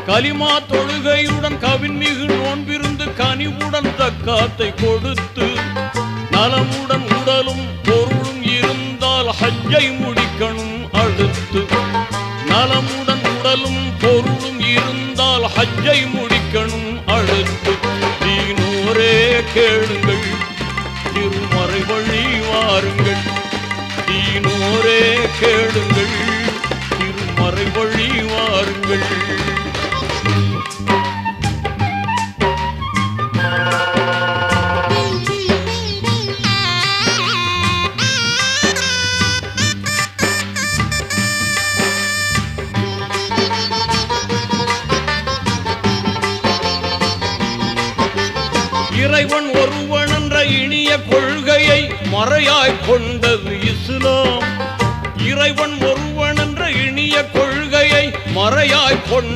கலிமா தொழுகையுடன் கவின்மிகு நோன்பிருந்து கனிவுடன் தக்காத்தை கொடுத்து நலமுடன் உடலும் பொருளும் இருந்தால் ஹஜ்ஜை முடிக்கணும் அடுத்து. நலமுடன் உடலும் பொருளும் இருந்தால் ஹஜ்ஜை முடிக்கணும் அடுத்து. தீனோரே கேளுங்கள், திருமறை வழி வாருங்கள். தீனோரே கேளுங்கள், திருமறை வழி வாருங்கள். இறைவன் ஒருவன் என்ற இனிய கொள்கையை மறையாய் கொண்டது இஸ்லாம். இறைவன் ஒருவன் என்ற இனிய கொள்கையை மறையாய் கொண்ட